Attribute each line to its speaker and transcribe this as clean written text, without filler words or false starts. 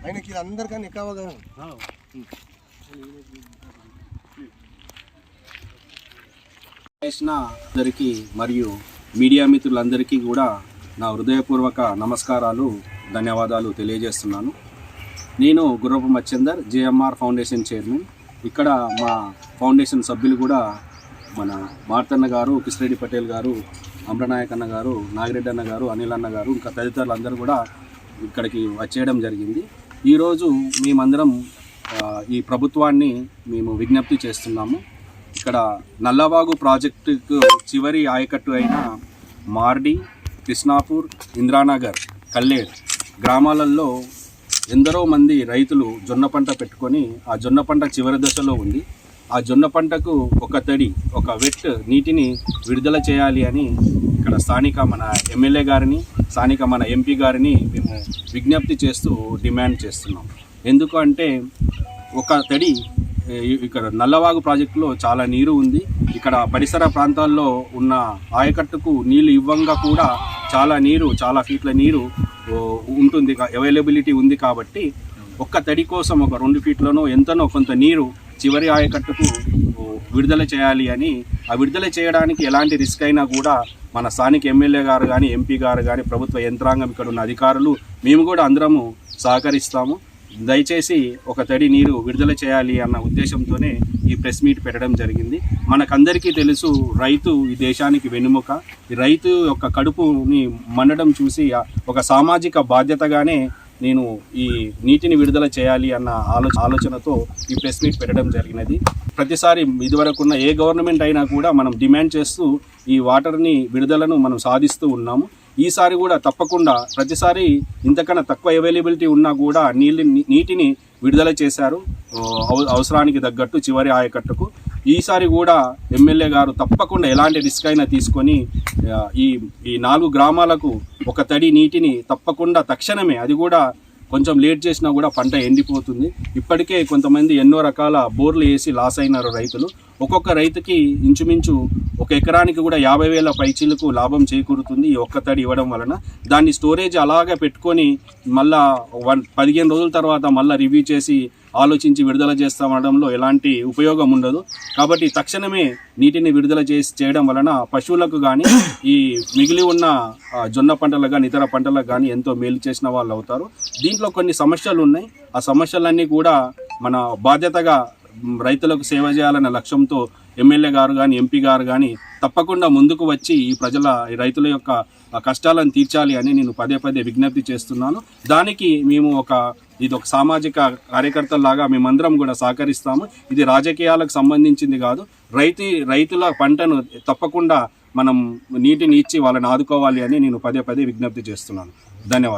Speaker 1: ఆయనకి ఇది అందరికన్నా ఎక్కువగా
Speaker 2: అందరికీ మరియు మీడియా మిత్రులందరికీ కూడా నా హృదయపూర్వక నమస్కారాలు, ధన్యవాదాలు తెలియజేస్తున్నాను. నేను గుర్రపు మచ్చేందర్, జేఎంఆర్ ఫౌండేషన్ చైర్మన్. ఇక్కడ మా ఫౌండేషన్ సభ్యులు కూడా మన మార్తన్న గారు, కిషిరెడ్డి పటేల్ గారు, అమరనాయక్ అన్న గారు, నాగిరెడ్డి అన్న గారు, అనిల్ అన్న గారు, ఇంకా తదితరులు అందరూ కూడా ఇక్కడికి వచ్చేయడం జరిగింది. ఈరోజు మేమందరం ఈ ప్రభుత్వాన్ని మేము విజ్ఞప్తి చేస్తున్నాము. ఇక్కడ నల్లవాగు ప్రాజెక్టుకు చివరి ఆయకట్టు అయిన మార్డి, కృష్ణాపూర్, ఇంద్రానగర్, కల్లేర్ గ్రామాలలో ఎందరో మంది రైతులు జొన్న పంట పెట్టుకొని ఆ జొన్న పంట చివరి దశలో ఉంది. ఆ జొన్న పంటకు ఒక వెట్ నీటిని విడుదల చేయాలి అని ఇక్కడ స్థానిక మన ఎమ్మెల్యే గారిని, స్థానిక మన ఎంపీ గారిని మేము విజ్ఞప్తి చేస్తూ డిమాండ్ చేస్తున్నాం. ఎందుకు అంటే ఒక తడి ఇక్కడ నల్లవాగు ప్రాజెక్టులో చాలా నీరు ఉంది. ఇక్కడ పరిసర ప్రాంతాల్లో ఉన్న ఆయకట్టుకు నీళ్ళు ఇవ్వంగా కూడా చాలా ఫీట్ల నీరు ఉంటుంది, అవైలబిలిటీ ఉంది. కాబట్టి ఒక్క తడి కోసం ఒక 2 ఫీట్లనో ఎంతనో కొంత నీరు చివరి ఆయకట్టుకు విడుదల చేయాలి అని, ఆ విడుదల చేయడానికి ఎలాంటి రిస్క్ అయినా కూడా మన స్థానిక ఎమ్మెల్యే గారు కానీ, ఎంపీ గారు కానీ, ప్రభుత్వ యంత్రాంగం, ఇక్కడ ఉన్న అధికారులు, మేము కూడా అందరము సహకరిస్తాము. దయచేసి ఒక తడి నీరు విడుదల చేయాలి అన్న ఉద్దేశంతోనే ఈ ప్రెస్ మీట్ పెట్టడం జరిగింది. మనకందరికీ తెలుసు, రైతు ఈ దేశానికి వెన్నెముక. ఈ రైతు యొక్క కడుపుని మండడం చూసి ఒక సామాజిక బాధ్యతగానే నేను ఈ నీటిని విడుదల చేయాలి అన్న ఆలోచనతో ఈ ప్రెస్ మీట్ పెట్టడం జరిగినది. ప్రతిసారి ఇదివరకున్న ఏ గవర్నమెంట్ అయినా కూడా మనం డిమాండ్ చేస్తూ ఈ వాటర్ని విడుదలను మనం సాధిస్తూ ఉన్నాము. ఈసారి కూడా తప్పకుండా, ప్రతిసారి ఇంతకన్నా తక్కువ అవైలబిలిటీ ఉన్నా కూడా నీటిని విడుదల చేశారు అవసరానికి తగ్గట్టు చివరి ఆయకట్టుకు. ఈసారి కూడా ఎమ్మెల్యే గారు తప్పకుండా ఎలాంటి రిస్క్ అయినా తీసుకొని ఈ 4 గ్రామాలకు ఒక తడి నీటిని తప్పకుండా తక్షణమే, అది కూడా కొంచెం లేట్ చేసినా కూడా పంట ఎండిపోతుంది. ఇప్పటికే కొంతమంది ఎన్నో రకాల బోర్లు వేసి లాస్ అయినారు రైతులు. ఒక్కొక్క రైతుకి ఇంచుమించు 1 ఎకరానికి కూడా 50,000 పైచీలకు లాభం చేకూరుతుంది ఈ ఒక్క తడి ఇవ్వడం వలన. దాన్ని స్టోరేజ్ అలాగే పెట్టుకొని మళ్ళా 15 రోజుల తర్వాత మళ్ళీ రివ్యూ చేసి ఆలోచించి విడుదల చేస్తామనడంలో ఎలాంటి ఉపయోగం ఉండదు. కాబట్టి తక్షణమే నీటిని విడుదల చేయడం వలన పశువులకు కానీ, ఈ మిగిలి ఉన్న జొన్న పంటలకు కానీ, ఇతర పంటలకు కానీ ఎంతో మేలు చేసిన వాళ్ళు అవుతారు. దీంట్లో కొన్ని సమస్యలు ఉన్నాయి. ఆ సమస్యలన్నీ కూడా మన బాధ్యతగా రైతులకు సేవ చేయాలన్న లక్ష్యంతో ఎమ్మెల్యే గారు కానీ, ఎంపీ గారు కానీ తప్పకుండా ముందుకు వచ్చి ఈ రైతుల యొక్క కష్టాలను తీర్చాలి అని నేను పదే విజ్ఞప్తి చేస్తున్నాను. దానికి మేము ఇది ఒక సామాజిక కార్యకర్తలాగా మేమందరం కూడా సహకరిస్తాము. ఇది రాజకీయాలకు సంబంధించింది కాదు. రైతుల పంటను తప్పకుండా మనం నీటిని ఇచ్చి వాళ్ళని ఆదుకోవాలి అని నేను పదే విజ్ఞప్తి చేస్తున్నాను. ధన్యవాదాలు.